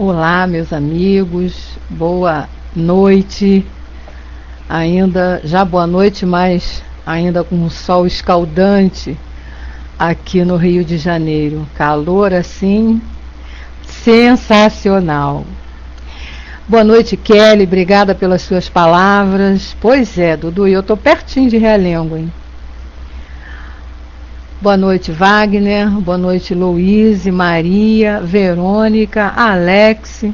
Olá, meus amigos, boa noite. Ainda, já boa noite, mas ainda com um sol escaldante aqui no Rio de Janeiro. Calor assim, sensacional. Boa noite, Kelly, obrigada pelas suas palavras. Pois é, Dudu, eu tô pertinho de Realengo, hein? Boa noite, Wagner. Boa noite, Luíse, Maria, Verônica, Alex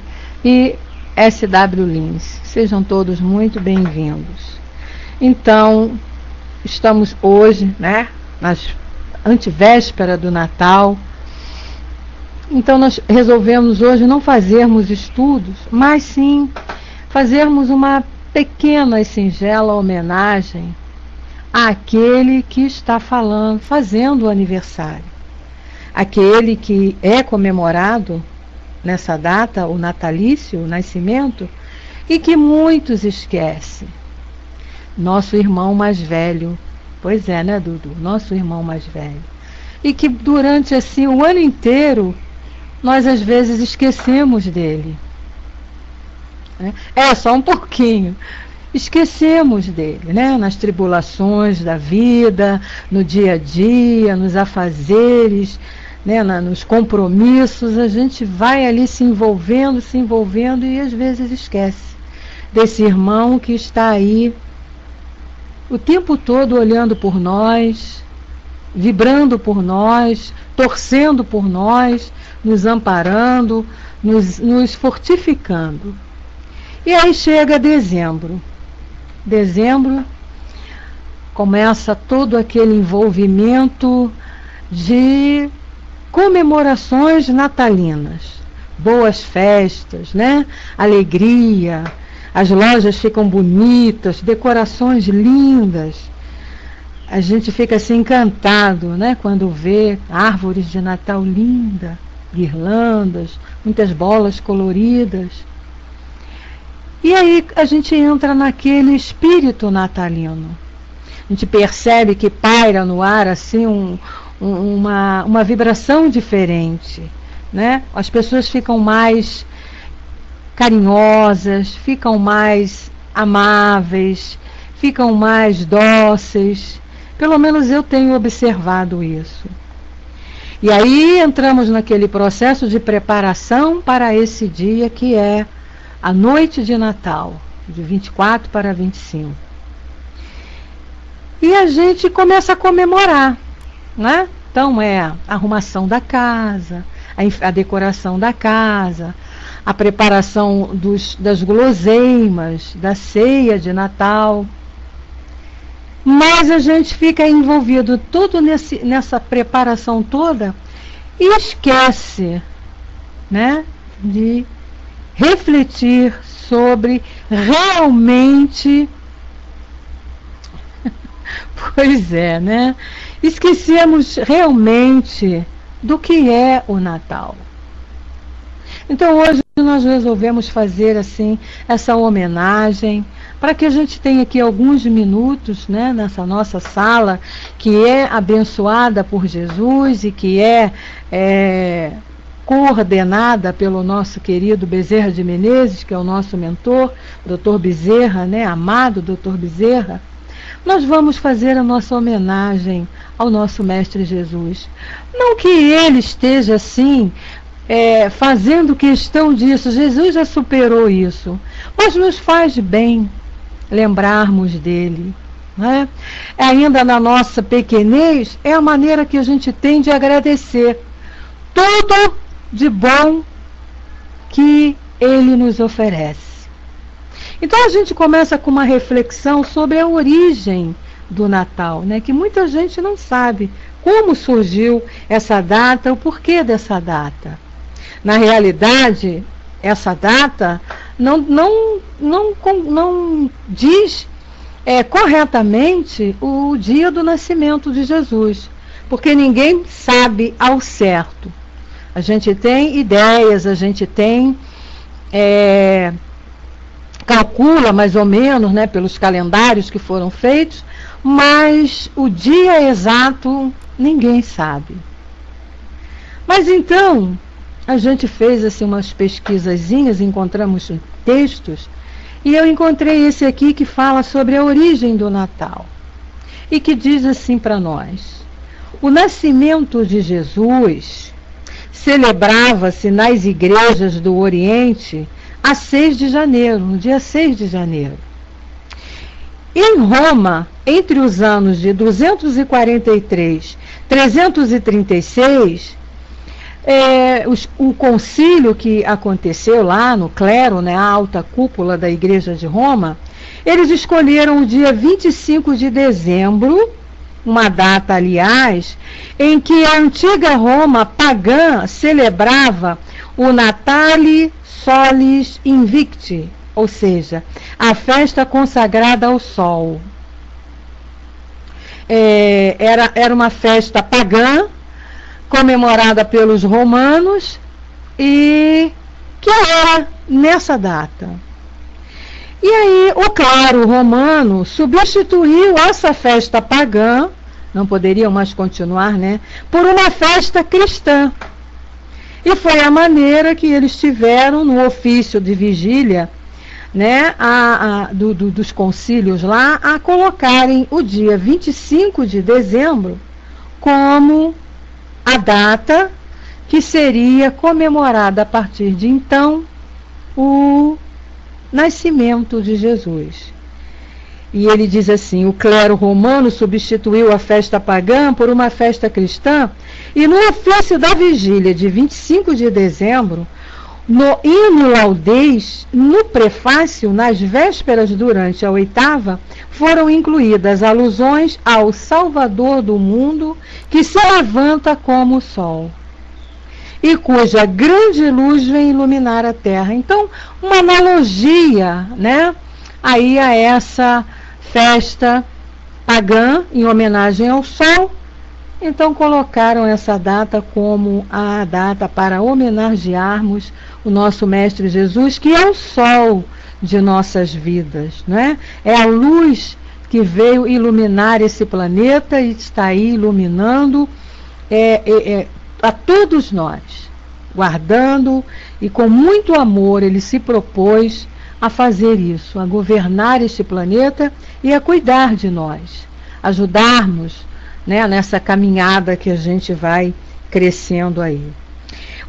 e SW Lins. Sejam todos muito bem-vindos. Então, estamos hoje, né, nas antevéspera do Natal. Então, nós resolvemos hoje não fazermos estudos, mas sim fazermos uma pequena e singela homenagem àquele que está fazendo o aniversário, aquele que é comemorado nessa data, o natalício, o nascimento, e que muitos esquecem. Nosso irmão mais velho, pois é, né, Dudu? Nosso irmão mais velho. E que durante assim o ano inteiro nós às vezes esquecemos dele. É só um pouquinho. Esquecemos dele, né? Nas tribulações da vida, no dia a dia, nos afazeres, né? Nos compromissos, a gente vai ali se envolvendo e às vezes esquece desse irmão que está aí o tempo todo olhando por nós, vibrando por nós, torcendo por nós, nos amparando, nos fortificando. E aí chega dezembro. Dezembro começa todo aquele envolvimento de comemorações natalinas, boas festas, né? Alegria, as lojas ficam bonitas, decorações lindas. A gente fica assim encantado, né? Quando vê árvores de Natal linda, guirlandas, muitas bolas coloridas. E aí a gente entra naquele espírito natalino. A gente percebe que paira no ar assim uma vibração diferente, né? As pessoas ficam mais carinhosas, ficam mais amáveis, ficam mais dóceis. Pelo menos eu tenho observado isso. E aí entramos naquele processo de preparação para esse dia que é a noite de Natal, de 24 para 25. E a gente começa a comemorar, né? Então é a arrumação da casa, a decoração da casa, a preparação das guloseimas, da ceia de Natal. Mas a gente fica envolvido tudo nessa preparação toda e esquece, né, de refletir sobre realmente, pois é, né? Esquecemos realmente do que é o Natal. Então hoje nós resolvemos fazer assim essa homenagem para que a gente tenha aqui alguns minutos, né, nessa nossa sala que é abençoada por Jesus e que é coordenada pelo nosso querido Bezerra de Menezes, que é o nosso mentor, Dr. Bezerra, né, amado Dr. Bezerra. Nós vamos fazer a nossa homenagem ao nosso Mestre Jesus. Não que ele esteja assim fazendo questão disso, Jesus já superou isso, mas nos faz bem lembrarmos dele, né? Ainda na nossa pequenez, é a maneira que a gente tem de agradecer tudo de bom que ele nos oferece. Então a gente começa com uma reflexão sobre a origem do Natal, né? Que muita gente não sabe como surgiu essa data, o porquê dessa data. Na realidade, essa data não diz corretamente o dia do nascimento de Jesus, porque ninguém sabe ao certo. A gente tem ideias, a gente tem calcula mais ou menos, né, pelos calendários que foram feitos, mas o dia exato ninguém sabe. Mas então a gente fez assim umas pesquisazinhas, encontramos textos, e eu encontrei esse aqui que fala sobre a origem do Natal. E que diz assim para nós: o nascimento de Jesus celebrava-se nas igrejas do Oriente a 6 de janeiro, no dia 6 de janeiro. Em Roma, entre os anos de 243 e 336, o concílio que aconteceu lá no clero, né, a alta cúpula da Igreja de Roma, eles escolheram o dia 25 de dezembro, uma data, aliás, em que a antiga Roma pagã celebrava o Natale Solis Invicti, ou seja, a festa consagrada ao sol. Era uma festa pagã, comemorada pelos romanos, e que era nessa data. E aí o clero romano substituiu essa festa pagã, não poderiam mais continuar, né, por uma festa cristã. E foi a maneira que eles tiveram no ofício de vigília, né, dos concílios lá, a colocarem o dia 25 de dezembro como a data que seria comemorada a partir de então o nascimento de Jesus. E ele diz assim: o clero romano substituiu a festa pagã por uma festa cristã, e no ofício da vigília de 25 de dezembro, no hino Laudes, no prefácio, nas vésperas durante a oitava, foram incluídas alusões ao Salvador do mundo, que se levanta como o sol, e cuja grande luz vem iluminar a terra. Então, uma analogia, né, aí a essa festa pagã em homenagem ao sol. Então colocaram essa data como a data para homenagearmos o nosso Mestre Jesus, que é o sol de nossas vidas, né? É a luz que veio iluminar esse planeta e está aí iluminando a todos nós, guardando, e com muito amor ele se propôs a fazer isso, a governar este planeta e a cuidar de nós, ajudarmos, né, nessa caminhada que a gente vai crescendo aí.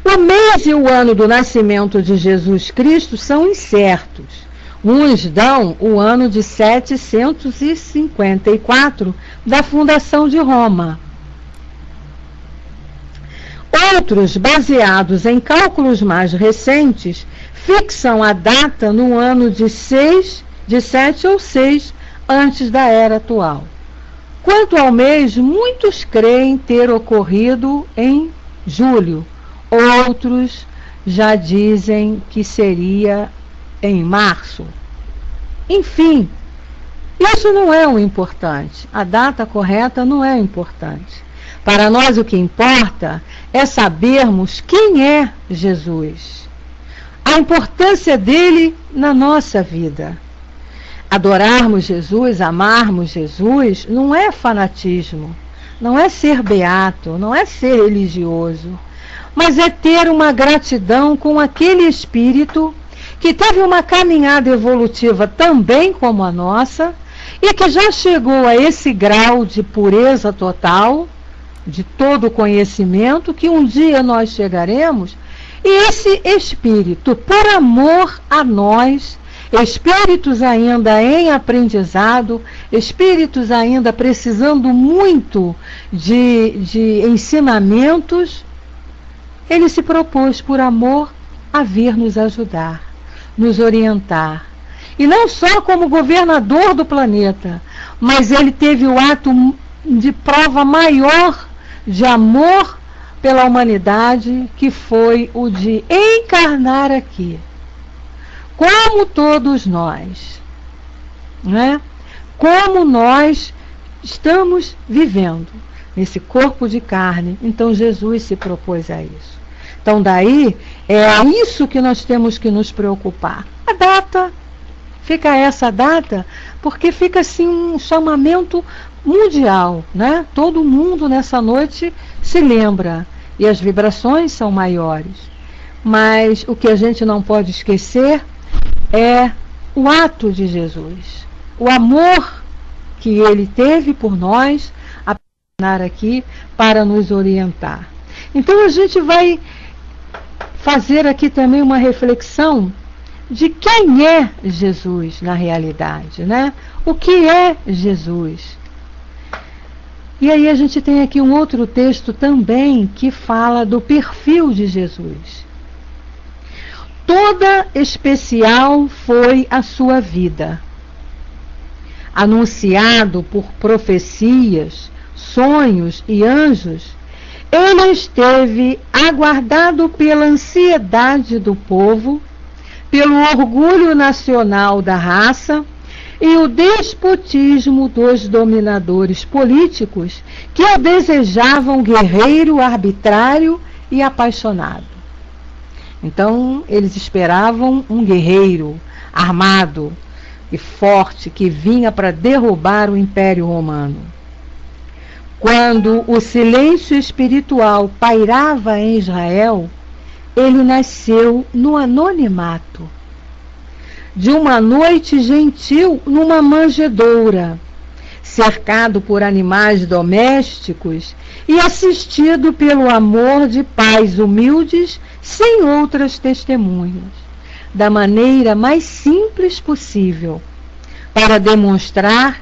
O mês e o ano do nascimento de Jesus Cristo são incertos. Uns dão o ano de 754 da fundação de Roma. Outros, baseados em cálculos mais recentes, fixam a data no ano de 7 ou 6 antes da era atual. Quanto ao mês, muitos creem ter ocorrido em julho, outros já dizem que seria em março. Enfim, isso não é o importante, a data correta não é importante. Para nós o que importa é sabermos quem é Jesus, a importância dele na nossa vida. Adorarmos Jesus, amarmos Jesus, não é fanatismo, não é ser beato, não é ser religioso, mas é ter uma gratidão com aquele espírito que teve uma caminhada evolutiva também como a nossa e que já chegou a esse grau de pureza total, de todo conhecimento, que um dia nós chegaremos, e esse espírito, por amor a nós, espíritos ainda em aprendizado, espíritos ainda precisando muito de ensinamentos, ele se propôs, por amor, a vir nos ajudar, nos orientar. E não só como governador do planeta, mas ele teve o ato de prova maior de amor pela humanidade, que foi o de encarnar aqui, como todos nós, né? Como nós estamos vivendo nesse corpo de carne. Então Jesus se propôs a isso. Então daí é isso que nós temos que nos preocupar. A data, fica essa data, porque fica assim um chamamento mundial, né? Todo mundo nessa noite se lembra, e as vibrações são maiores. mas o que a gente não pode esquecer é o ato de Jesus, o amor que ele teve por nós, a aqui para nos orientar. Então a gente vai fazer aqui também uma reflexão de quem é Jesus na realidade, né? O que é Jesus? E aí a gente tem aqui um outro texto também que fala do perfil de Jesus. Toda especial foi a sua vida, anunciado por profecias, sonhos e anjos. Ele esteve aguardado pela ansiedade do povo, pelo orgulho nacional da raça e o despotismo dos dominadores políticos que o desejavam guerreiro, arbitrário e apaixonado. Então, eles esperavam um guerreiro armado e forte que vinha para derrubar o Império Romano. Quando o silêncio espiritual pairava em Israel, ele nasceu no anonimato, de uma noite gentil numa manjedoura, cercado por animais domésticos e assistido pelo amor de pais humildes, sem outras testemunhas, da maneira mais simples possível, para demonstrar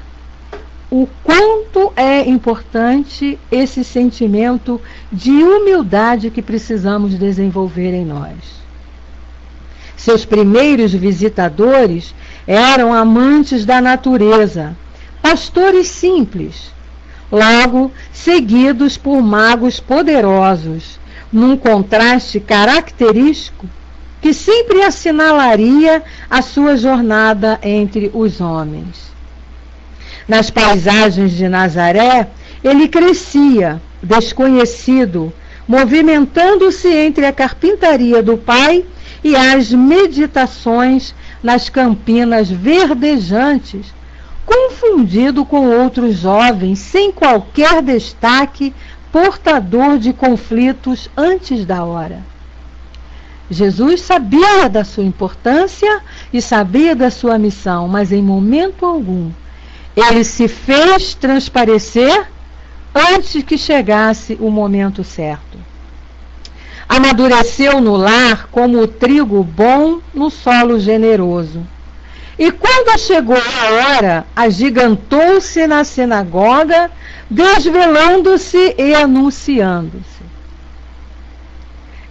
o quanto é importante esse sentimento de humildade que precisamos desenvolver em nós. Seus primeiros visitadores eram amantes da natureza, pastores simples, logo seguidos por magos poderosos, num contraste característico que sempre assinalaria a sua jornada entre os homens. Nas paisagens de Nazaré, ele crescia, desconhecido, movimentando-se entre a carpintaria do pai e as meditações nas campinas verdejantes, confundido com outros jovens sem qualquer destaque, portador de conflitos antes da hora. Jesus sabia da sua importância e sabia da sua missão, mas em momento algum ele se fez transparecer antes que chegasse o momento certo. Amadureceu no lar como o trigo bom no solo generoso. E quando chegou a hora, agigantou-se na sinagoga, desvelando-se e anunciando-se.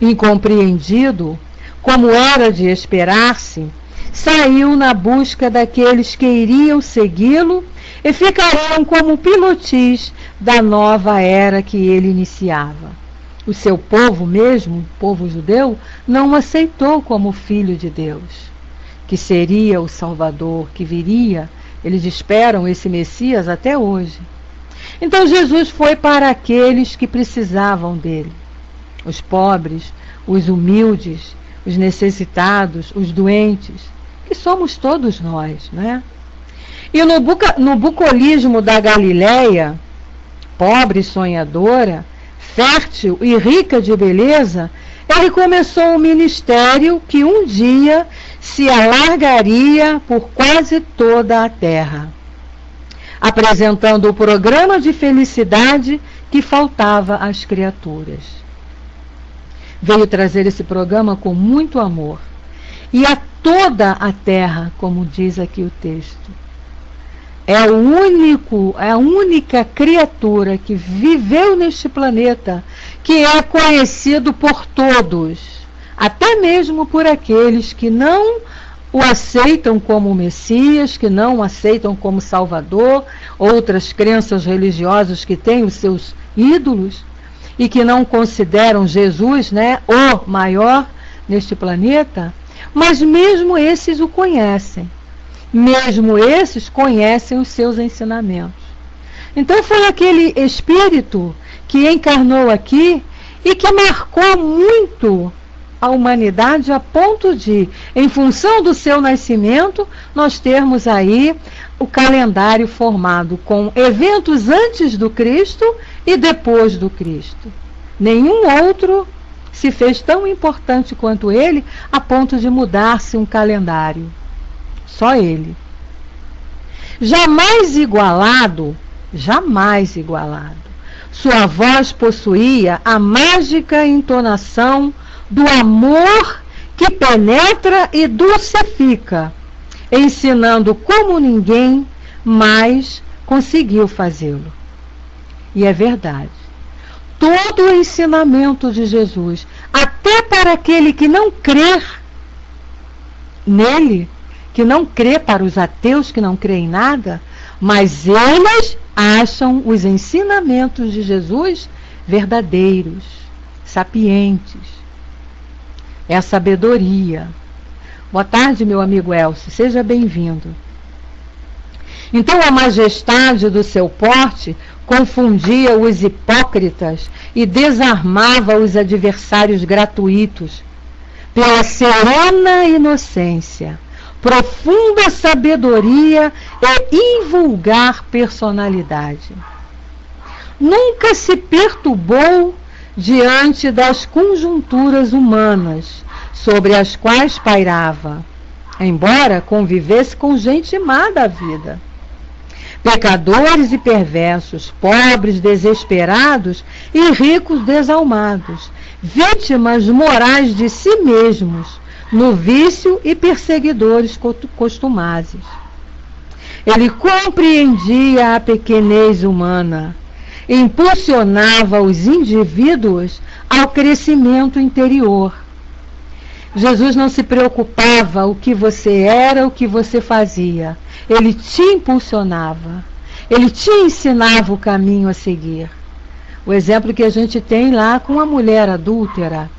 Incompreendido, como era de esperar-se, saiu na busca daqueles que iriam segui-lo e ficariam como pilotis da nova era que ele iniciava. O seu povo mesmo, o povo judeu, não o aceitou como filho de Deus, que seria o Salvador, que viria. Eles esperam esse Messias até hoje. Então Jesus foi para aqueles que precisavam dele, os pobres, os humildes, os necessitados, os doentes, que somos todos nós, né? E no bucolismo da Galileia, pobre e sonhadora, fértil e rica de beleza, ele começou um ministério que um dia se alargaria por quase toda a terra, apresentando o programa de felicidade que faltava às criaturas. Veio trazer esse programa com muito amor, e a toda a terra, como diz aqui o texto. É a única criatura que viveu neste planeta que é conhecido por todos, até mesmo por aqueles que não o aceitam como Messias, que não o aceitam como Salvador, outras crenças religiosas que têm os seus ídolos e que não consideram Jesus, né, o maior neste planeta, mas mesmo esses o conhecem. Mesmo esses conhecem os seus ensinamentos. Então foi aquele espírito que encarnou aqui e que marcou muito a humanidade a ponto de, em função do seu nascimento, nós termos aí o calendário formado com eventos antes do Cristo e depois do Cristo. Nenhum outro se fez tão importante quanto ele, a ponto de mudar-se um calendário. Só ele. Jamais igualado, jamais igualado. Sua voz possuía a mágica entonação do amor que penetra e dulcifica, ensinando como ninguém mais conseguiu fazê-lo. E é verdade. Todo o ensinamento de Jesus, até para aquele que não crê nele, que não crê, para os ateus que não creem em nada, mas eles acham os ensinamentos de Jesus verdadeiros, sapientes. É a sabedoria. Boa tarde, meu amigo Elcio, seja bem-vindo. Então a majestade do seu porte confundia os hipócritas e desarmava os adversários gratuitos. Pela serena inocência, profunda sabedoria e invulgar personalidade. Nunca se perturbou diante das conjunturas humanas sobre as quais pairava, embora convivesse com gente má da vida. Pecadores e perversos, pobres, desesperados e ricos desalmados, vítimas morais de si mesmos, no vício e perseguidores costumazes. Ele compreendia a pequenez humana, impulsionava os indivíduos ao crescimento interior. Jesus não se preocupava o que você era, o que você fazia. Ele te impulsionava. Ele te ensinava o caminho a seguir. O exemplo que a gente tem lá com a mulher adúltera.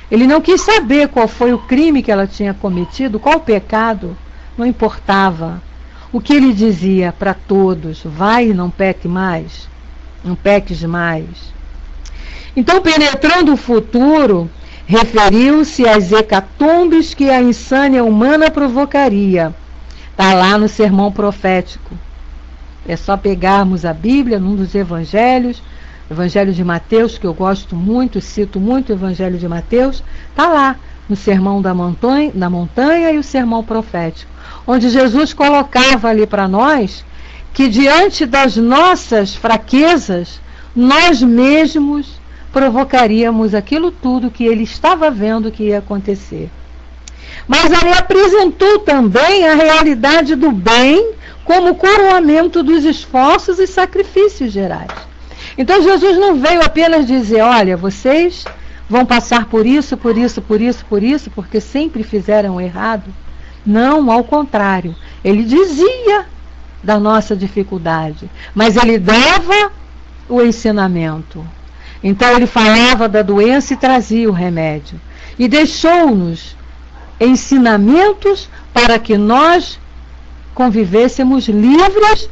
Ele não quis saber qual foi o crime que ela tinha cometido, qual o pecado, não importava. O que ele dizia para todos: vai e não peque mais, não peques mais. Então, penetrando o futuro, referiu-se às hecatombes que a insânia humana provocaria. Está lá no sermão profético. É só pegarmos a Bíblia, num dos evangelhos, Evangelho de Mateus, que eu gosto muito, cito muito o Evangelho de Mateus, está lá no Sermão da Montanha e o Sermão Profético, onde Jesus colocava ali para nós que diante das nossas fraquezas, nós mesmos provocaríamos aquilo tudo que ele estava vendo que ia acontecer. Mas ele apresentou também a realidade do bem como coroamento dos esforços e sacrifícios gerais. Então Jesus não veio apenas dizer: olha, vocês vão passar por isso, por isso, por isso, por isso, porque sempre fizeram errado. Não, ao contrário. Ele dizia da nossa dificuldade, mas ele dava o ensinamento. Então ele falava da doença e trazia o remédio. E deixou-nos ensinamentos para que nós convivêssemos livres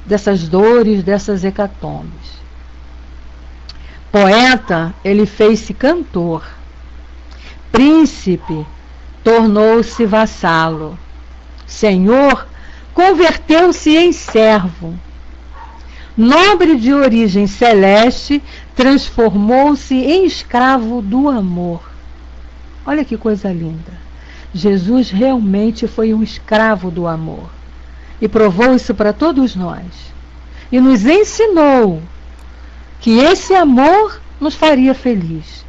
dessas dores, dessas hecatombes. Poeta, ele fez-se cantor. Príncipe, tornou-se vassalo. Senhor, converteu-se em servo. Nobre de origem celeste, transformou-se em escravo do amor. Olha que coisa linda. Jesus realmente foi um escravo do amor. E provou isso para todos nós. E nos ensinou que esse amor nos faria feliz.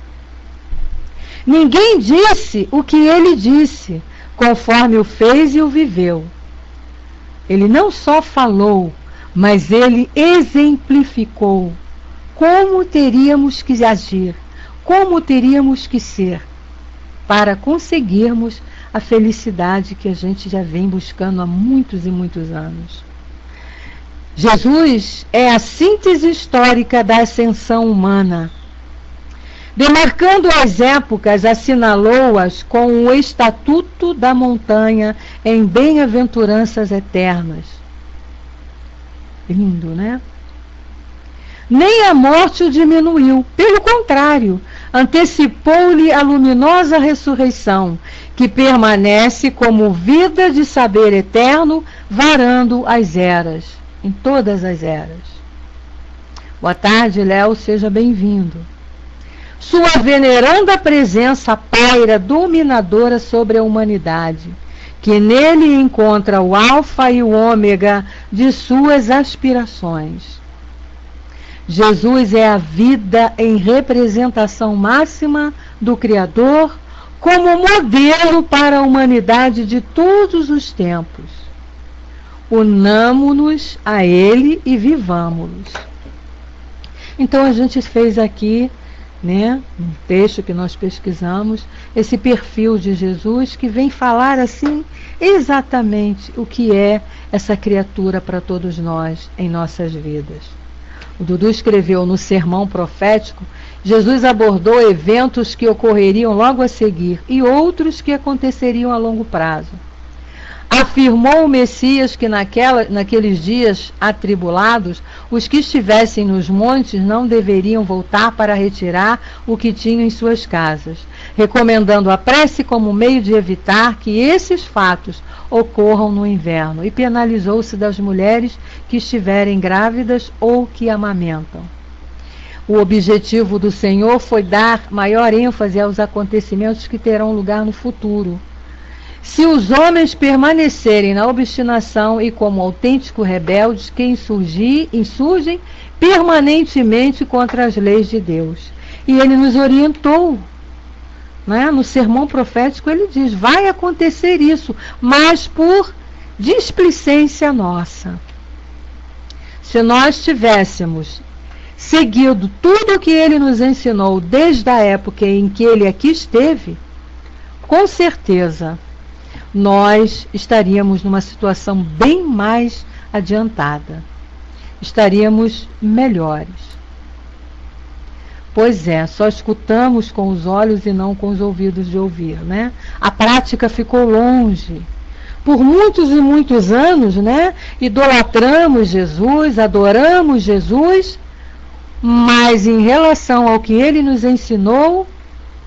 Ninguém disse o que ele disse, conforme o fez e o viveu. Ele não só falou, mas ele exemplificou como teríamos que agir, como teríamos que ser, para conseguirmos a felicidade que a gente já vem buscando há muitos e muitos anos. Jesus é a síntese histórica da ascensão humana. Demarcando as épocas, assinalou-as com o estatuto da montanha em bem-aventuranças eternas. Lindo, né? Nem a morte o diminuiu, pelo contrário, antecipou-lhe a luminosa ressurreição, que permanece como vida de saber eterno, varando as eras, em todas as eras. Boa tarde, Léo, seja bem-vindo. Sua veneranda presença paira dominadora sobre a humanidade, que nele encontra o alfa e o ômega de suas aspirações. Jesus é a vida em representação máxima do Criador, como modelo para a humanidade de todos os tempos. Unamo-nos a Ele e vivamo-los. Então a gente fez aqui, né, um texto que nós pesquisamos, esse perfil de Jesus que vem falar assim exatamente o que é essa criatura para todos nós em nossas vidas. O Dudu escreveu no sermão profético, Jesus abordou eventos que ocorreriam logo a seguir e outros que aconteceriam a longo prazo. Afirmou o Messias que naqueles dias atribulados, os que estivessem nos montes não deveriam voltar para retirar o que tinham em suas casas, recomendando a prece como meio de evitar que esses fatos ocorram no inverno, e penalizou-se das mulheres que estiverem grávidas ou que amamentam. O objetivo do Senhor foi dar maior ênfase aos acontecimentos que terão lugar no futuro. Se os homens permanecerem na obstinação e como autênticos rebeldes que insurgem permanentemente contra as leis de Deus. E ele nos orientou, né? No sermão profético ele diz, vai acontecer isso, mas por displicência nossa. Se nós tivéssemos seguido tudo o que ele nos ensinou desde a época em que ele aqui esteve, com certeza nós estaríamos numa situação bem mais adiantada. Estaríamos melhores. Pois é, só escutamos com os olhos e não com os ouvidos de ouvir, né? A prática ficou longe. Por muitos e muitos anos, né? Idolatramos Jesus, adoramos Jesus, mas em relação ao que ele nos ensinou,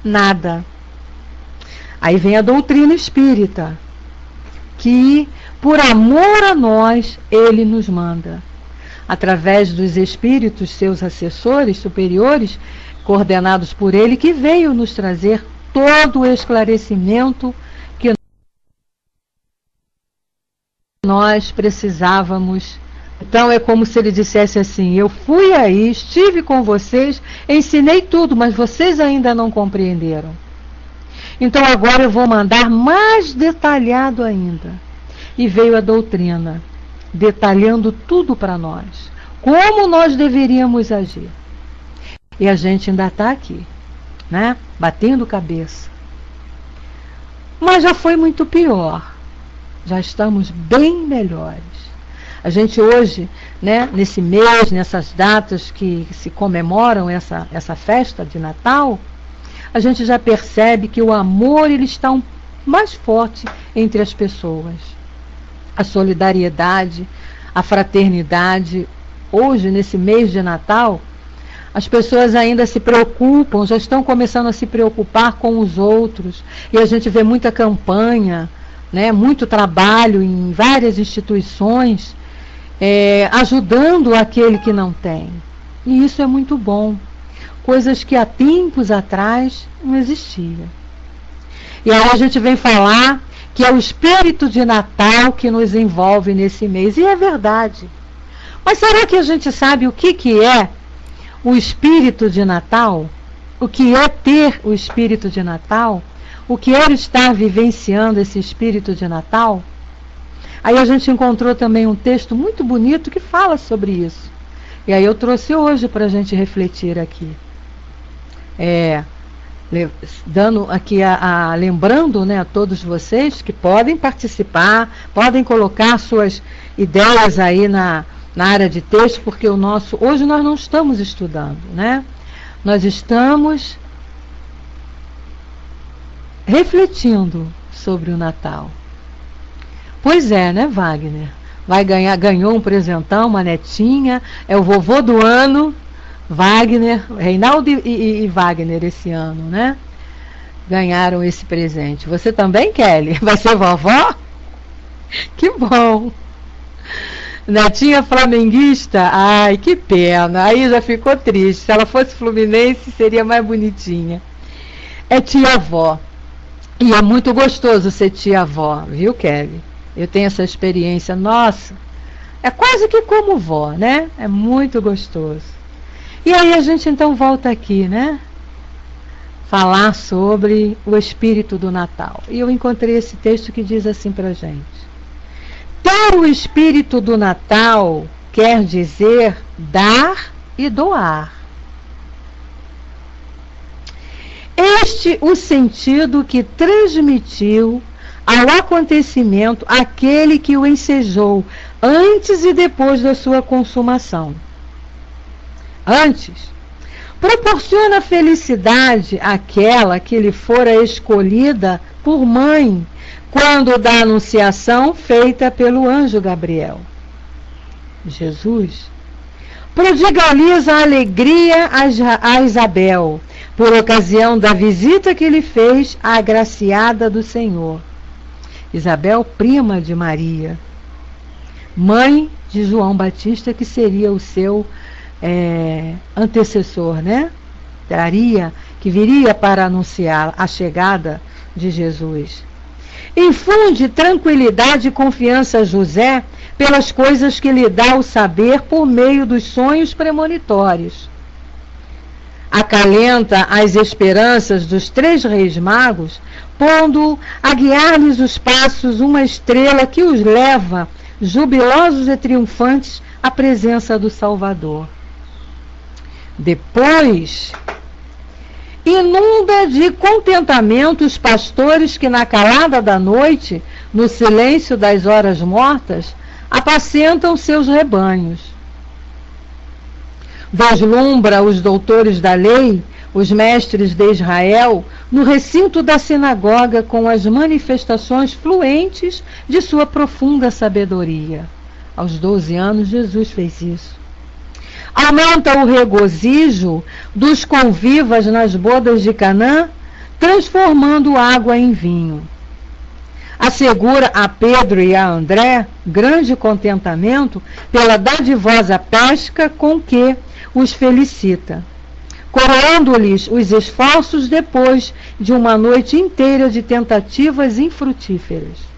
nada. Aí vem a doutrina espírita, que por amor a nós, ele nos manda. Através dos espíritos, seus assessores superiores, coordenados por ele, que veio nos trazer todo o esclarecimento que nós precisávamos. Então é como se ele dissesse assim, eu fui aí, estive com vocês, ensinei tudo, mas vocês ainda não compreenderam. Então agora eu vou mandar mais detalhado ainda. E veio a doutrina, detalhando tudo para nós. Como nós deveríamos agir. E a gente ainda está aqui, né? Batendo cabeça. Mas já foi muito pior. Já estamos bem melhores. A gente hoje, né, nesse mês, nessas datas que se comemoram essa festa de Natal, a gente já percebe que o amor ele está mais forte entre as pessoas. A solidariedade, a fraternidade. Hoje, nesse mês de Natal, as pessoas ainda se preocupam, já estão começando a se preocupar com os outros. E a gente vê muita campanha, né, muito trabalho em várias instituições, ajudando aquele que não tem. E isso é muito bom. Coisas que há tempos atrás não existiam. E aí a gente vem falar que é o espírito de Natal que nos envolve nesse mês. E é verdade. Mas será que a gente sabe o que é o espírito de Natal? O que é ter o espírito de Natal? O que é estar vivenciando esse espírito de Natal? Aí a gente encontrou também um texto muito bonito que fala sobre isso. E aí eu trouxe hoje para a gente refletir aqui. Dando aqui lembrando, né, a todos vocês que podem participar, podem colocar suas ideias aí na área de texto, porque hoje nós não estamos estudando, né? Nós estamos refletindo sobre o Natal. Pois é, né, Wagner? Ganhou um presentão, uma netinha, é o vovô do ano. Wagner, Reinaldo e Wagner esse ano, né? Ganharam esse presente. Você também, Kelly? Vai ser vovó? Que bom! Netinha flamenguista? Ai, que pena. Aí já ficou triste. Se ela fosse fluminense, seria mais bonitinha. É tia-avó. E é muito gostoso ser tia-avó, viu, Kelly? Eu tenho essa experiência. Nossa, é quase que como vó, né? É muito gostoso. E aí a gente então volta aqui, né? Falar sobre o espírito do Natal. E eu encontrei esse texto que diz assim pra gente: ter o espírito do Natal quer dizer dar e doar. Este o sentido que transmitiu ao acontecimento aquele que o ensejou antes e depois da sua consumação. Antes, proporciona felicidade àquela que lhe fora escolhida por mãe, quando da anunciação feita pelo anjo Gabriel. Jesus prodigaliza a alegria a Isabel, por ocasião da visita que lhe fez a agraciada do Senhor. Isabel, prima de Maria, mãe de João Batista, que seria o seu antecessor, né? Que viria para anunciar a chegada de Jesus. Infunde tranquilidade e confiança a José pelas coisas que lhe dá o saber por meio dos sonhos premonitórios. Acalenta as esperanças dos 3 reis magos, pondo a guiar-lhes os passos uma estrela que os leva, jubilosos e triunfantes, à presença do Salvador. Depois, inunda de contentamento os pastores que na calada da noite, no silêncio das horas mortas, apacentam seus rebanhos. Vislumbra os doutores da lei, os mestres de Israel, no recinto da sinagoga com as manifestações fluentes de sua profunda sabedoria. Aos 12 anos, Jesus fez isso. Aumenta o regozijo dos convivas nas bodas de Canaã, transformando água em vinho. Assegura a Pedro e a André grande contentamento pela dadivosa pesca com que os felicita, coroando-lhes os esforços depois de uma noite inteira de tentativas infrutíferas.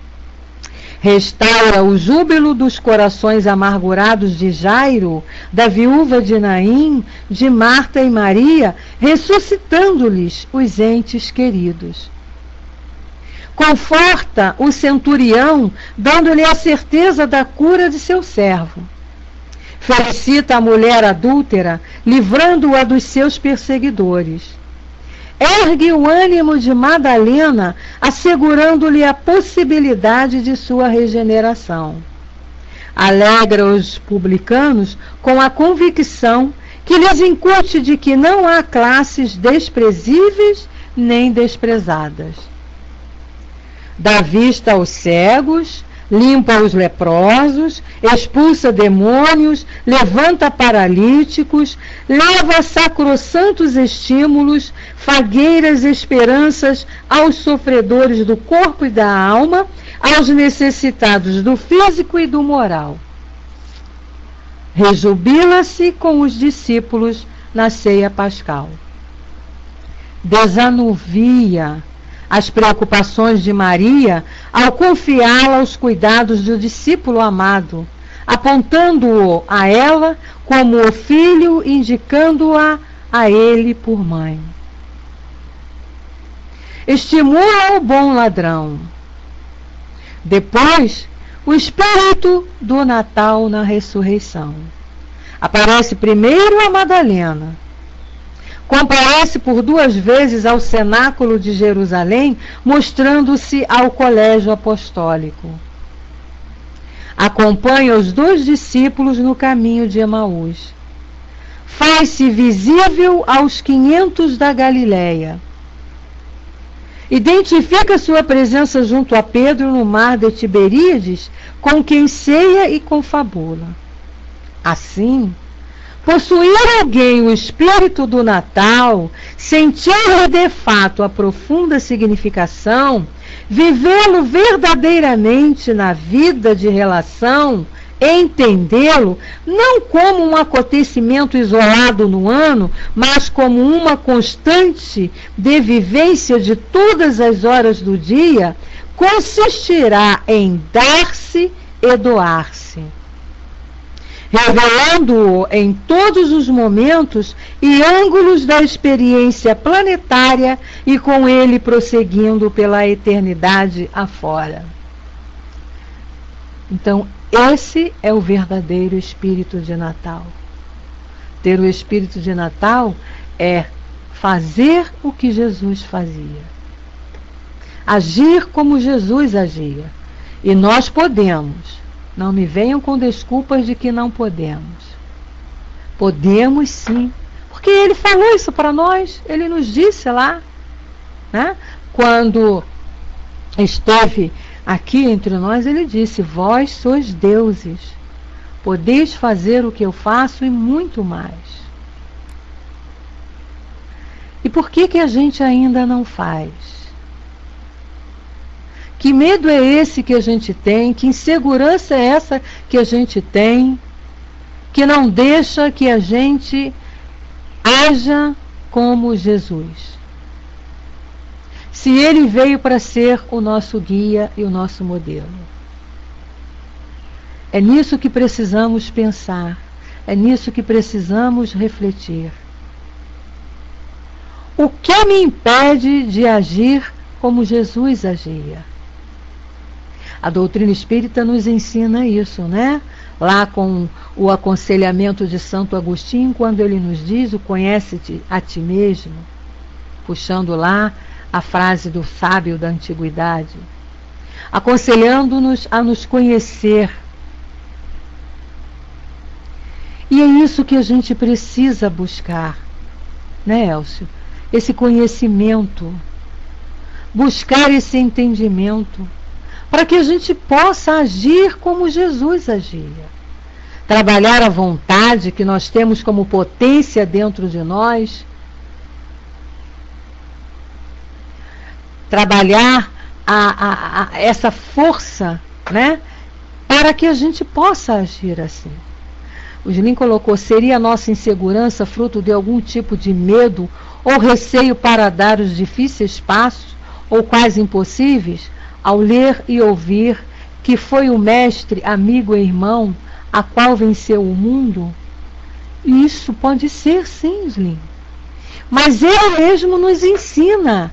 Restaura o júbilo dos corações amargurados de Jairo, da viúva de Naim, de Marta e Maria, ressuscitando-lhes os entes queridos. Conforta o centurião, dando-lhe a certeza da cura de seu servo. Felicita a mulher adúltera, livrando-a dos seus perseguidores. Ergue o ânimo de Madalena, assegurando-lhe a possibilidade de sua regeneração. Alegra os publicanos com a convicção que lhes incute de que não há classes desprezíveis nem desprezadas. Dá vista aos cegos, limpa os leprosos, expulsa demônios, levanta paralíticos, leva sacrossantos estímulos, fagueiras esperanças aos sofredores do corpo e da alma, aos necessitados do físico e do moral. Rejubila-se com os discípulos na ceia pascal. Desanuvia as preocupações de Maria ao confiá-la aos cuidados do discípulo amado, apontando-o a ela como o filho, indicando-a a ele por mãe. Estimula o bom ladrão. Depois, o espírito do Natal na ressurreição. Aparece primeiro a Madalena. Comparece por 2 vezes ao cenáculo de Jerusalém, mostrando-se ao colégio apostólico. Acompanha os 2 discípulos no caminho de Emaús. Faz-se visível aos 500 da Galileia. Identifica sua presença junto a Pedro no mar de Tiberíades, com quem ceia e confabula. Assim, possuir alguém o espírito do Natal, sentir de fato a profunda significação, vivê-lo verdadeiramente na vida de relação, entendê-lo não como um acontecimento isolado no ano, mas como uma constante de vivência de todas as horas do dia, consistirá em dar-se e doar-se, revelando-o em todos os momentos e ângulos da experiência planetária e com ele prosseguindo pela eternidade afora. Então, esse é o verdadeiro espírito de Natal. Ter o espírito de Natal é fazer o que Jesus fazia. Agir como Jesus agia. E nós podemos. Não me venham com desculpas de que não podemos. Podemos sim. Porque ele falou isso para nós. Ele nos disse lá, né? Quando esteve aqui entre nós, ele disse: vós sois deuses, podeis fazer o que eu faço e muito mais. E por que a gente ainda não faz? Que medo é esse que a gente tem? Que insegurança é essa que a gente tem, que não deixa que a gente haja como Jesus? Se ele veio para ser o nosso guia e o nosso modelo. É nisso que precisamos pensar, é nisso que precisamos refletir. O que me impede de agir como Jesus agia? A doutrina espírita nos ensina isso, né? Lá com o aconselhamento de Santo Agostinho, quando ele nos diz: o conhece-te a ti mesmo, puxando lá a frase do sábio da antiguidade, aconselhando-nos a nos conhecer. E é isso que a gente precisa buscar, né, Elcio? Esse conhecimento, buscar esse entendimento, para que a gente possa agir como Jesus agia. Trabalhar a vontade que nós temos como potência dentro de nós, trabalhar essa força, né, para que a gente possa agir assim. O Julinho colocou: seria a nossa insegurança fruto de algum tipo de medo ou receio para dar os difíceis passos, ou quase impossíveis, ao ler e ouvir que foi o mestre, amigo e irmão, a qual venceu o mundo? Isso pode ser, sim, Julinho. Mas ele mesmo nos ensina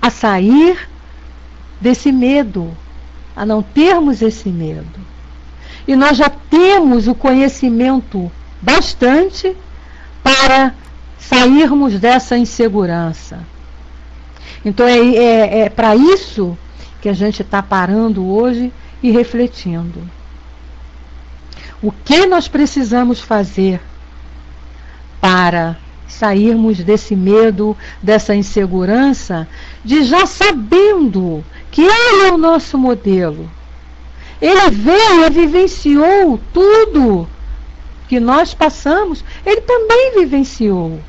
a sair desse medo, a não termos esse medo. E nós já temos o conhecimento bastante para sairmos dessa insegurança. Então é para isso que a gente está parando hoje e refletindo. O que nós precisamos fazer para sairmos desse medo, dessa insegurança, de já sabendo que ele é o nosso modelo. Ele veio e vivenciou tudo que nós passamos, ele também vivenciou.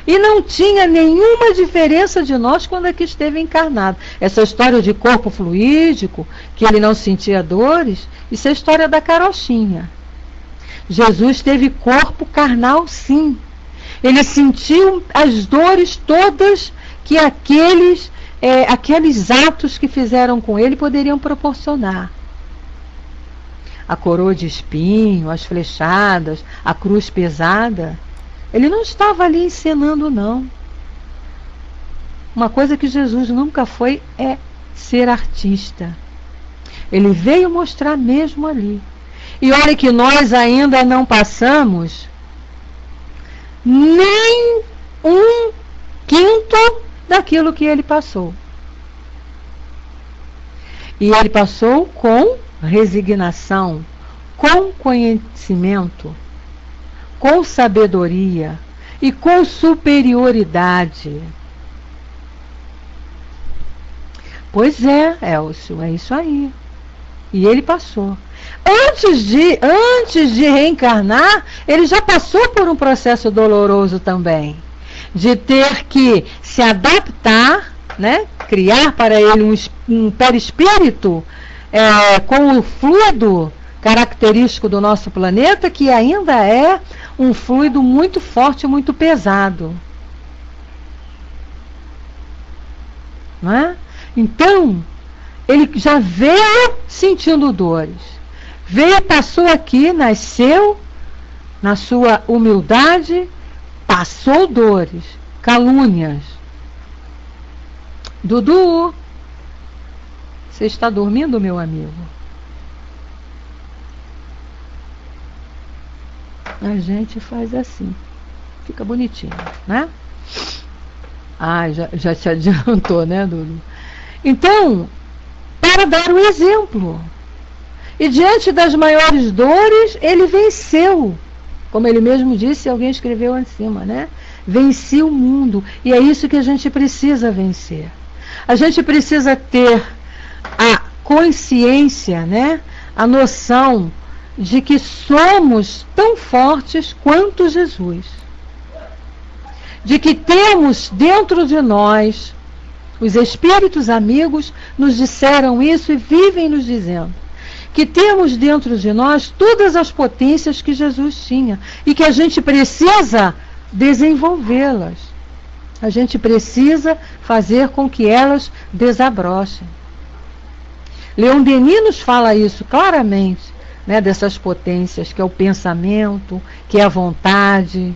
E não tinha nenhuma diferença de nós quando aqui esteve encarnado. Essa história de corpo fluídico, que ele não sentia dores, isso é a história da carochinha. Jesus teve corpo carnal, sim. Ele sentiu as dores todas que aqueles atos que fizeram com ele poderiam proporcionar. A coroa de espinho, as flechadas, a cruz pesada. Ele não estava ali encenando, não. Uma coisa que Jesus nunca foi é ser artista. Ele veio mostrar mesmo ali. E olha que nós ainda não passamos nem 1/5 daquilo que ele passou. E ele passou com resignação, com conhecimento, com sabedoria e com superioridade. Pois é, Elcio, é isso aí. E ele passou. Antes de reencarnar, ele já passou por um processo doloroso também, de ter que se adaptar, né? Criar para ele um perispírito com o fluido característico do nosso planeta, que ainda é um fluido muito forte, muito pesado. Não é? Então, ele já veio sentindo dores. Veio, passou aqui, nasceu na sua humildade, passou dores, calúnias. Dudu, você está dormindo, meu amigo? A gente faz assim, fica bonitinho, né? Ah, já se adiantou, né, Dudu? Então, para dar o exemplo. E diante das maiores dores, ele venceu. Como ele mesmo disse, alguém escreveu acima, né? Venci o mundo. E é isso que a gente precisa vencer. A gente precisa ter a consciência, né? A noção de que somos tão fortes quanto Jesus. De que temos dentro de nós, os espíritos amigos nos disseram isso e vivem nos dizendo, que temos dentro de nós todas as potências que Jesus tinha e que a gente precisa desenvolvê-las. A gente precisa fazer com que elas desabrochem. Leon Denis nos fala isso claramente, né, dessas potências, que é o pensamento, que é a vontade,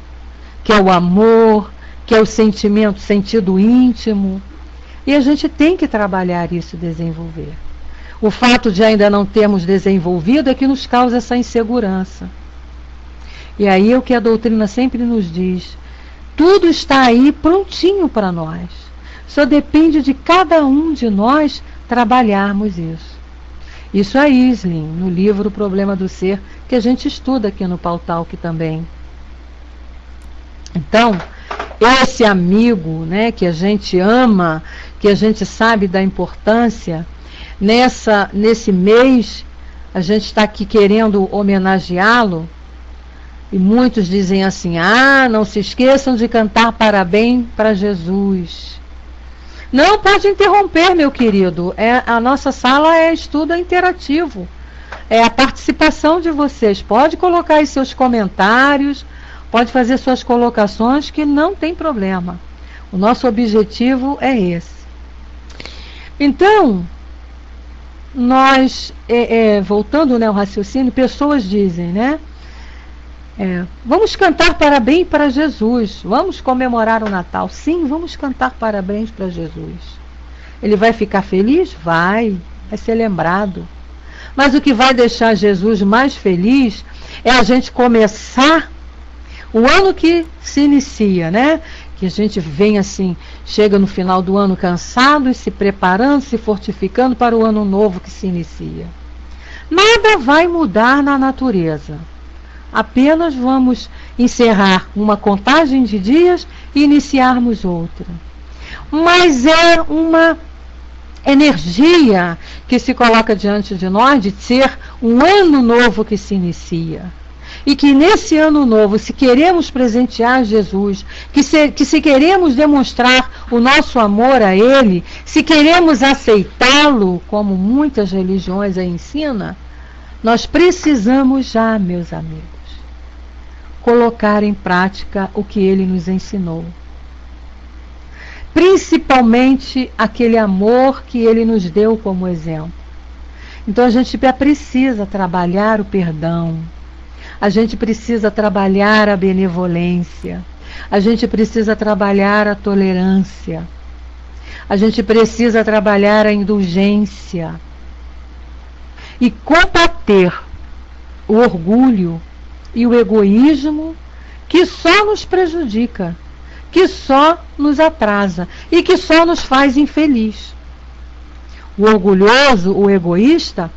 que é o amor, que é o sentimento, sentido íntimo. E a gente tem que trabalhar isso e desenvolver. O fato de ainda não termos desenvolvido é que nos causa essa insegurança. E aí é o que a doutrina sempre nos diz. Tudo está aí prontinho para nós. Só depende de cada um de nós trabalharmos isso. Isso é Isling, no livro O Problema do Ser, que a gente estuda aqui no Pautalk também. Então, esse amigo, né, que a gente ama, que a gente sabe da importância, nesse mês, a gente está aqui querendo homenageá-lo, e muitos dizem assim, não se esqueçam de cantar parabéns para Jesus. Não, pode interromper, meu querido, a nossa sala é estudo interativo, é a participação de vocês, pode colocar aí seus comentários, pode fazer suas colocações, que não tem problema. O nosso objetivo é esse. Então, nós, voltando, né, ao raciocínio, pessoas dizem, né? Vamos cantar parabéns para Jesus, vamos comemorar o Natal. Sim, vamos cantar parabéns para Jesus. Ele vai ficar feliz? Vai ser lembrado. Mas o que vai deixar Jesus mais feliz é a gente começar o ano que se inicia, né? Que a gente vem assim, chega no final do ano cansado e se preparando, se fortificando para o ano novo que se inicia. Nada vai mudar na natureza. Apenas vamos encerrar uma contagem de dias e iniciarmos outra. Mas é uma energia que se coloca diante de nós de ser um ano novo que se inicia. E que nesse ano novo, se queremos presentear Jesus, que se queremos demonstrar o nosso amor a Ele, se queremos aceitá-lo, como muitas religiões aí ensinam, nós precisamos já, meus amigos, colocar em prática o que Ele nos ensinou. Principalmente aquele amor que Ele nos deu como exemplo. Então a gente precisa trabalhar o perdão. A gente precisa trabalhar a benevolência, a gente precisa trabalhar a tolerância, a gente precisa trabalhar a indulgência e combater o orgulho e o egoísmo que só nos prejudica, que só nos atrasa e que só nos faz infeliz. O orgulhoso, o egoísta,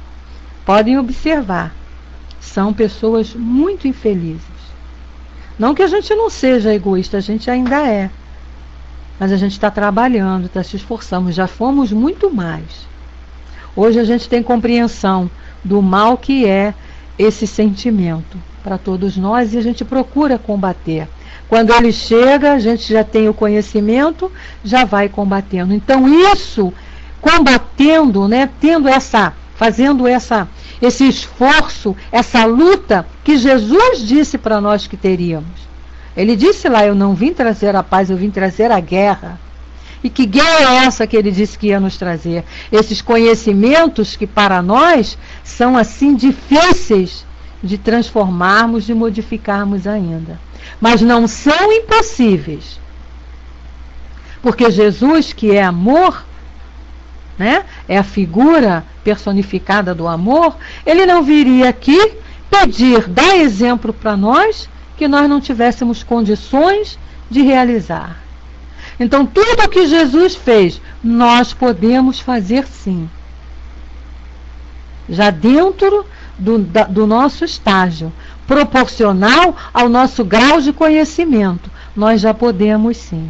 podem observar, são pessoas muito infelizes. Não que a gente não seja egoísta, a gente ainda é. Mas a gente está trabalhando, está se esforçando, já fomos muito mais. Hoje a gente tem compreensão do mal que é esse sentimento para todos nós e a gente procura combater. Quando ele chega, a gente já tem o conhecimento, já vai combatendo. Então isso, combatendo, né, tendo essa fazendo esse esforço, essa luta que Jesus disse para nós que teríamos. Ele disse lá, eu não vim trazer a paz, eu vim trazer a guerra. E que guerra é essa que ele disse que ia nos trazer? Esses conhecimentos que para nós são assim difíceis de transformarmos, de modificarmos ainda. Mas não são impossíveis. Porque Jesus, que é amor, né, é a figura personificada do amor, ele não viria aqui pedir, dar exemplo para nós que nós não tivéssemos condições de realizar. Então, tudo o que Jesus fez, nós podemos fazer sim. Já dentro do nosso estágio, proporcional ao nosso grau de conhecimento, nós já podemos sim.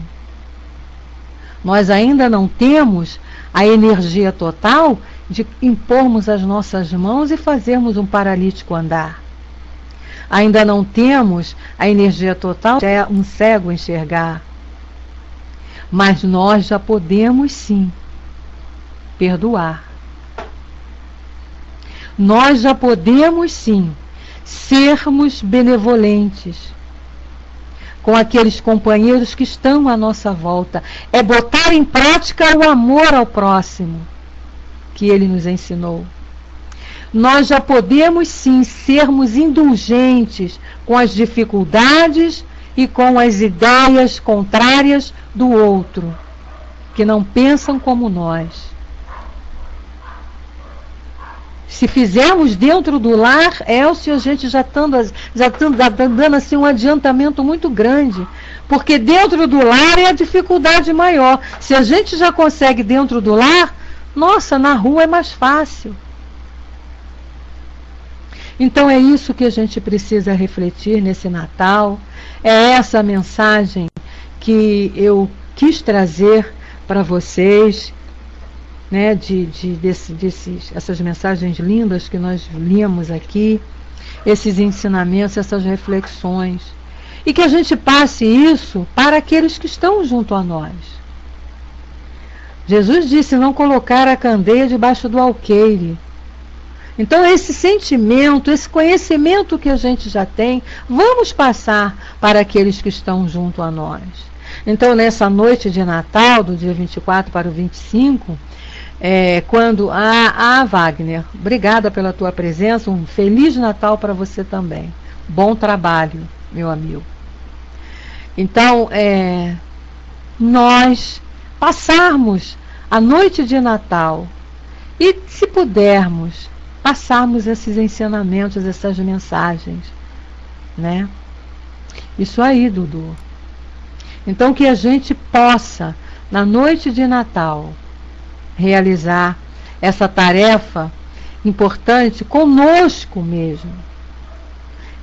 Nós ainda não temos a energia total de impormos as nossas mãos e fazermos um paralítico andar. Ainda não temos a energia total de um cego enxergar. Mas nós já podemos sim perdoar. Nós já podemos sim sermos benevolentes com aqueles companheiros que estão à nossa volta. É botar em prática o amor ao próximo que ele nos ensinou. Nós já podemos sim sermos indulgentes com as dificuldades e com as ideias contrárias do outro, que não pensam como nós. Se fizermos dentro do lar, Elcio, a gente já está dando assim, um adiantamento muito grande. Porque dentro do lar é a dificuldade maior. Se a gente já consegue dentro do lar, nossa, na rua é mais fácil. Então é isso que a gente precisa refletir nesse Natal. É essa mensagem que eu quis trazer para vocês, né, essas mensagens lindas que nós lemos aqui, esses ensinamentos, essas reflexões. E que a gente passe isso para aqueles que estão junto a nós. Jesus disse não colocar a candeia debaixo do alqueire. Então esse sentimento, esse conhecimento que a gente já tem, vamos passar para aqueles que estão junto a nós. Então nessa noite de Natal, do dia 24 para o 25, quando Wagner, obrigada pela tua presença, um Feliz Natal para você também. Bom trabalho, meu amigo. Então, nós passarmos a noite de Natal e, se pudermos, passarmos esses ensinamentos, essas mensagens, né? Isso aí, Dudu. Então, que a gente possa, na noite de Natal, realizar essa tarefa importante conosco mesmo.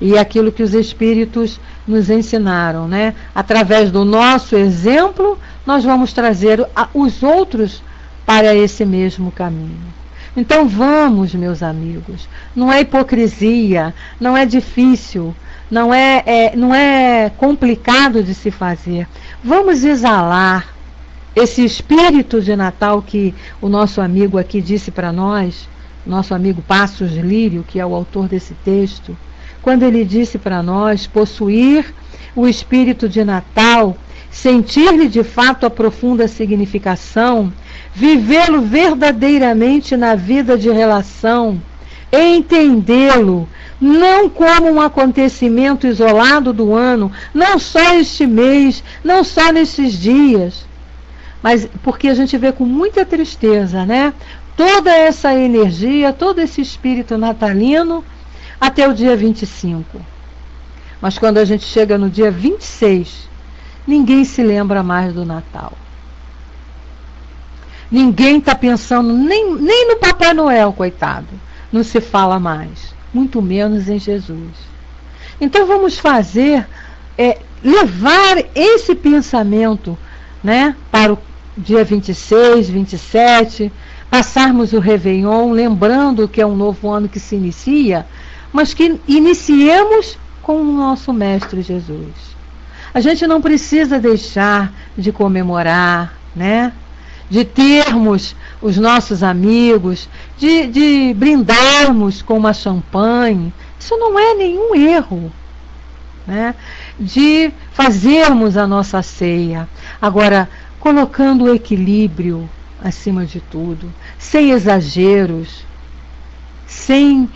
E aquilo que os Espíritos nos ensinaram, né? Através do nosso exemplo, nós vamos trazer os outros para esse mesmo caminho. Então vamos, meus amigos, não é hipocrisia, não é difícil, não é complicado de se fazer. Vamos exalar esse espírito de Natal que o nosso amigo aqui disse para nós, nosso amigo Passos Lírio, que é o autor desse texto, quando ele disse para nós possuir o espírito de Natal, sentir-lhe de fato a profunda significação, vivê-lo verdadeiramente na vida de relação, entendê-lo não como um acontecimento isolado do ano, não só este mês, não só nesses dias, mas porque a gente vê com muita tristeza, né? Toda essa energia, todo esse espírito natalino até o dia 25. Mas quando a gente chega no dia 26, ninguém se lembra mais do Natal. Ninguém está pensando nem no Papai Noel, coitado. Não se fala mais, muito menos em Jesus. Então vamos fazer, levar esse pensamento, né, para o dia 26, 27, passarmos o Réveillon, lembrando que é um novo ano que se inicia, mas que iniciemos com o nosso Mestre Jesus. A gente não precisa deixar de comemorar, né? De termos os nossos amigos, de brindarmos com uma champanhe. Isso não é nenhum erro, né? De fazermos a nossa ceia. Agora, colocando o equilíbrio acima de tudo, sem exageros, sem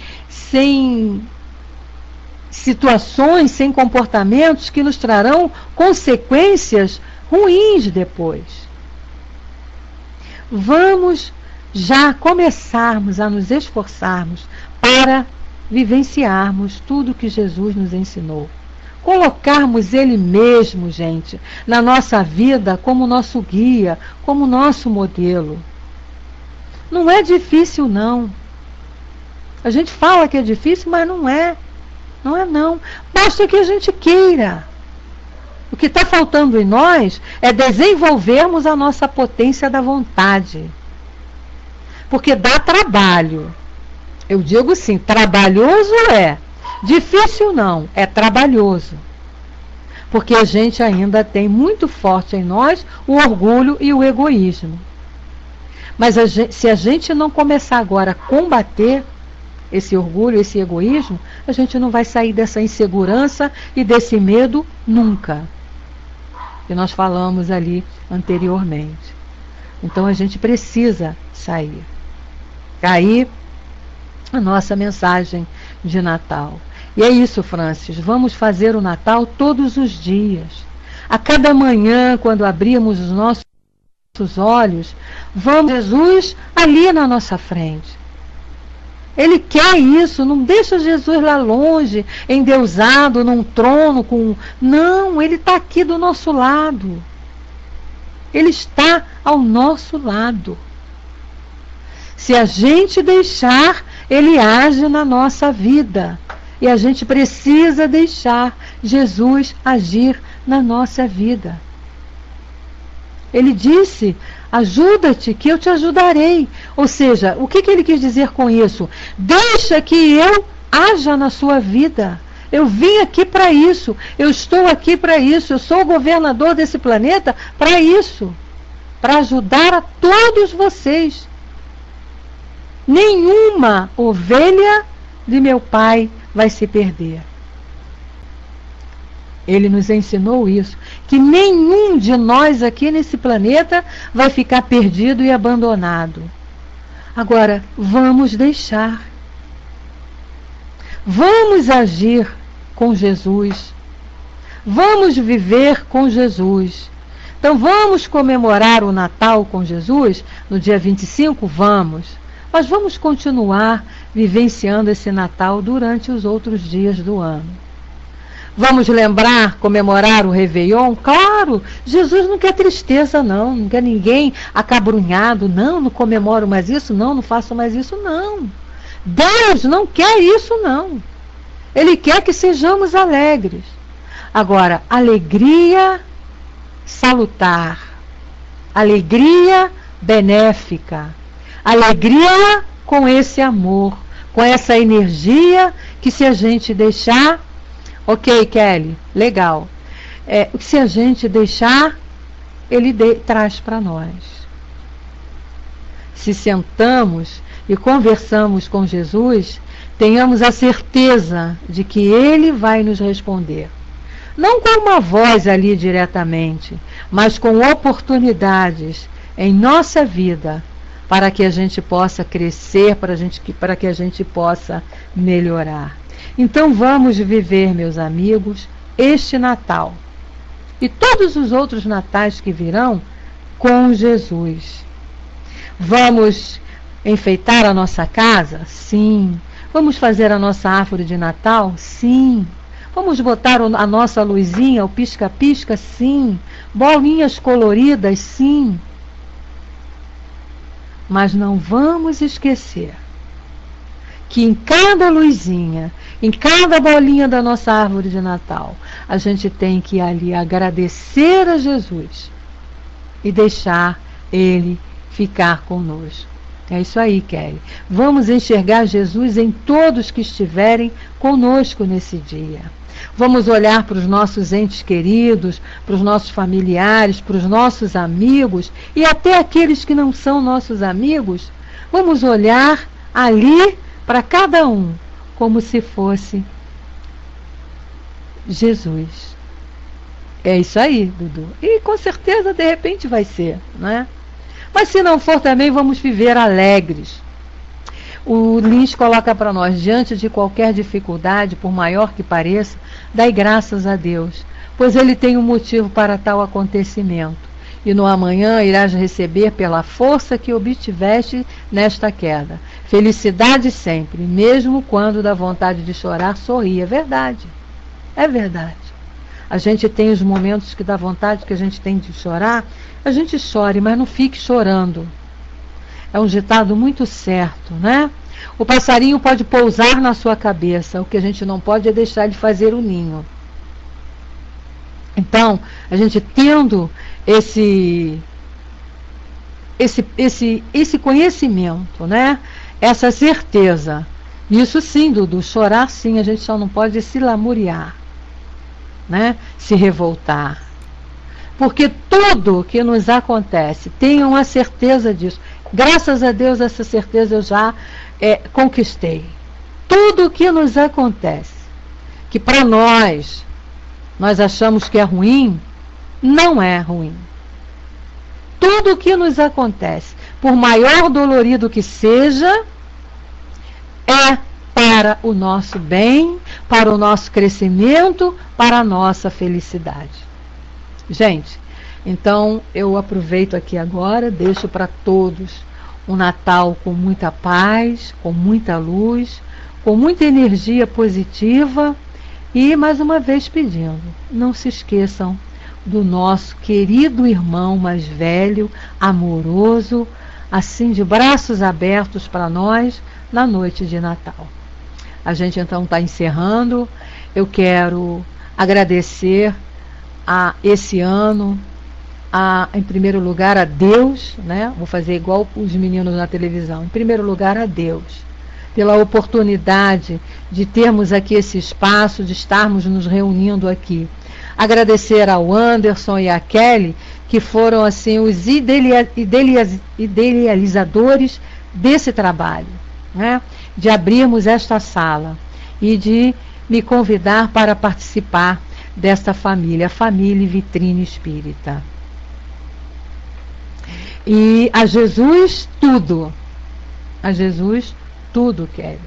situações, sem comportamentos que nos trarão consequências ruins depois. Vamos já começarmos a nos esforçarmos para vivenciarmos tudo que Jesus nos ensinou. Colocarmos Ele mesmo, gente, na nossa vida como nosso guia, como nosso modelo. Não é difícil, não. A gente fala que é difícil, mas não é. Não é, não. Basta que a gente queira. O que está faltando em nós é desenvolvermos a nossa potência da vontade. Porque dá trabalho. Eu digo sim, trabalhoso é. Difícil não, é trabalhoso. Porque a gente ainda tem muito forte em nós o orgulho e o egoísmo. Mas se a gente não começar agora a combater esse orgulho, esse egoísmo, a gente não vai sair dessa insegurança e desse medo nunca. Que nós falamos ali anteriormente. Então a gente precisa sair. Aí a nossa mensagem de Natal. E é isso, Francis, vamos fazer o Natal todos os dias. A cada manhã, quando abrimos os nossos olhos, vamos Jesus ali na nossa frente. Ele quer isso, não deixa Jesus lá longe, endeusado, num trono com... Não, ele está aqui do nosso lado. Ele está ao nosso lado. Se a gente deixar, ele age na nossa vida. E a gente precisa deixar Jesus agir na nossa vida. Ele disse, ajuda-te que eu te ajudarei. Ou seja, o que ele quis dizer com isso? Deixa que eu haja na sua vida. Eu vim aqui para isso. Eu estou aqui para isso. Eu sou o governador desse planeta para isso. Para ajudar a todos vocês. Nenhuma ovelha de meu Pai vai se perder. Ele nos ensinou isso, que nenhum de nós aqui nesse planeta vai ficar perdido e abandonado. Agora, vamos deixar. Vamos agir com Jesus. Vamos viver com Jesus. Então, vamos comemorar o Natal com Jesus no dia 25? Vamos. Mas vamos continuar vivenciando esse Natal durante os outros dias do ano. Vamos lembrar, comemorar o Réveillon? Claro, Jesus não quer tristeza, não quer ninguém acabrunhado, não comemoro mais isso, não faço mais isso, não. Deus não quer isso, não. Ele quer que sejamos alegres. Agora, alegria salutar, alegria benéfica, alegria com esse amor, com essa energia que se a gente deixar... Ok, Kelly, legal. Se a gente deixar, ele traz para nós. Se sentamos e conversamos com Jesus, tenhamos a certeza de que ele vai nos responder. Não com uma voz ali diretamente, mas com oportunidades em nossa vida para que a gente possa crescer, para que a gente possa melhorar. Então vamos viver, meus amigos, este Natal e todos os outros natais que virão com Jesus. Vamos enfeitar a nossa casa? Sim. Vamos fazer a nossa árvore de Natal? Sim. Vamos botar a nossa luzinha, o pisca-pisca? Sim. Bolinhas coloridas? Sim. Mas não vamos esquecer que em cada luzinha, em cada bolinha da nossa árvore de Natal, a gente tem que ir ali agradecer a Jesus e deixar Ele ficar conosco. É isso aí, Kelly. Vamos enxergar Jesus em todos que estiverem conosco nesse dia. Vamos olhar para os nossos entes queridos, para os nossos familiares, para os nossos amigos e até aqueles que não são nossos amigos. Vamos olhar ali para cada um, como se fosse Jesus. É isso aí, Dudu. E com certeza, de repente, vai ser, né? Mas se não for também, vamos viver alegres. O Lins coloca para nós: diante de qualquer dificuldade, por maior que pareça, dai graças a Deus, pois Ele tem um motivo para tal acontecimento. E no amanhã irás receber pela força que obtiveste nesta queda. Felicidade sempre, mesmo quando dá vontade de chorar, sorri. É verdade. É verdade. A gente tem os momentos que dá vontade, que a gente tem de chorar, a gente chore, mas não fique chorando. É um ditado muito certo, né? O passarinho pode pousar na sua cabeça, o que a gente não pode é deixar ele fazer o ninho. Então, a gente tendo esse conhecimento, né? Essa certeza. Isso sim, Dudu, chorar sim, a gente só não pode se lamuriar, né? Se revoltar. Porque tudo que nos acontece, tenham a certeza disso. Graças a Deus, essa certeza eu já conquistei. Tudo que nos acontece, que para nós achamos que é ruim, não é ruim. Tudo que nos acontece, por maior dolorido que seja, é para o nosso bem, para o nosso crescimento, para a nossa felicidade. Gente, então eu aproveito aqui agora, deixo para todos um Natal com muita paz, com muita luz, com muita energia positiva e mais uma vez pedindo, não se esqueçam do nosso querido irmão mais velho, amoroso, assim de braços abertos para nós na noite de Natal. A gente então está encerrando. Eu quero agradecer a esse ano, em primeiro lugar a Deus, né? Vou fazer igual os meninos na televisão. Em primeiro lugar a Deus, pela oportunidade de termos aqui esse espaço, de estarmos nos reunindo aqui. Agradecer ao Anderson e à Kelly, que foram assim os idealizadores desse trabalho, né? De abrirmos esta sala e de me convidar para participar desta família, a família Vitrine Espírita. E a Jesus tudo. A Jesus tudo, Kelly.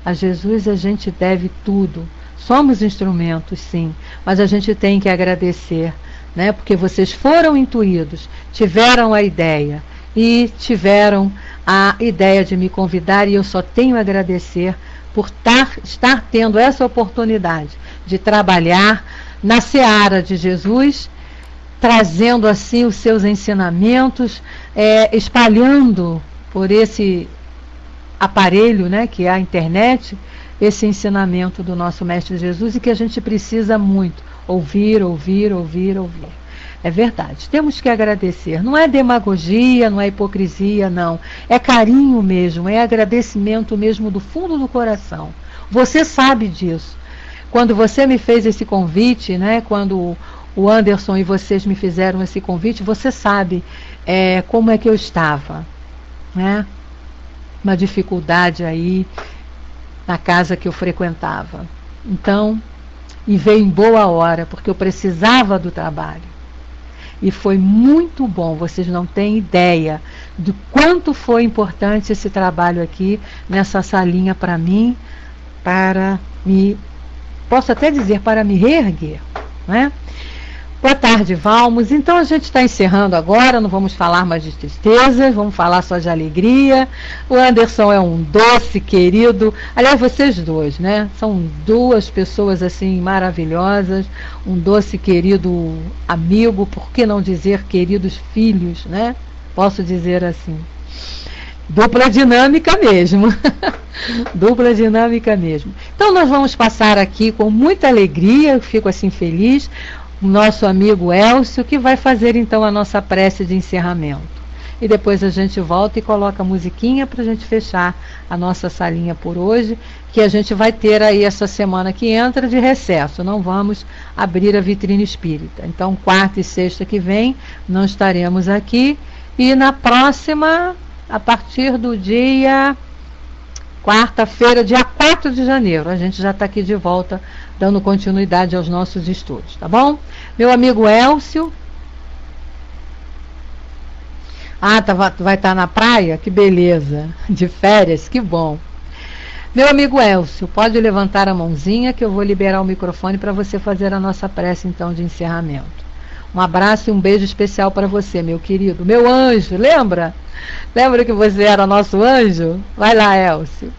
A Jesus a gente deve tudo. Somos instrumentos, sim, mas a gente tem que agradecer, né? Porque vocês foram intuídos, tiveram a ideia e tiveram a ideia de me convidar, e eu só tenho a agradecer por estar tendo essa oportunidade de trabalhar na seara de Jesus, trazendo assim os seus ensinamentos, espalhando por esse aparelho, né, que é a internet, esse ensinamento do nosso Mestre Jesus, e que a gente precisa muito ouvir. É verdade, temos que agradecer. Não é demagogia, não é hipocrisia, não. É carinho mesmo, é agradecimento mesmo do fundo do coração. Você sabe disso. Quando você me fez esse convite, né, quando o Anderson e vocês me fizeram esse convite, você sabe como é que eu estava, né? Uma dificuldade aí na casa que eu frequentava. Então, e veio em boa hora, porque eu precisava do trabalho. E foi muito bom, vocês não têm ideia do quanto foi importante esse trabalho aqui, nessa salinha para mim, posso até dizer, para me reerguer, né? Boa tarde, Valmos. Então a gente está encerrando agora, não vamos falar mais de tristezas, vamos falar só de alegria. O Anderson é um doce querido, aliás, vocês dois, né? São duas pessoas assim maravilhosas, um doce querido amigo, por que não dizer queridos filhos, né? Posso dizer assim. Dupla dinâmica mesmo. Dupla dinâmica mesmo. Então nós vamos passar aqui com muita alegria, eu fico assim feliz, o nosso amigo Elcio, que vai fazer então a nossa prece de encerramento. E depois a gente volta e coloca a musiquinha para a gente fechar a nossa salinha por hoje, que a gente vai ter aí essa semana que entra de recesso, não vamos abrir a vitrine espírita. Então quarta e sexta que vem não estaremos aqui, e na próxima, a partir do dia quarta-feira, dia 4 de janeiro. A gente já está aqui de volta, dando continuidade aos nossos estudos, tá bom? Meu amigo Elcio. Ah, vai estar na praia? Que beleza. De férias, que bom. Meu amigo Elcio, pode levantar a mãozinha que eu vou liberar o microfone para você fazer a nossa prece, então, de encerramento. Um abraço e um beijo especial para você, meu querido. Meu anjo, lembra? Lembra que você era nosso anjo? Vai lá, Elcio.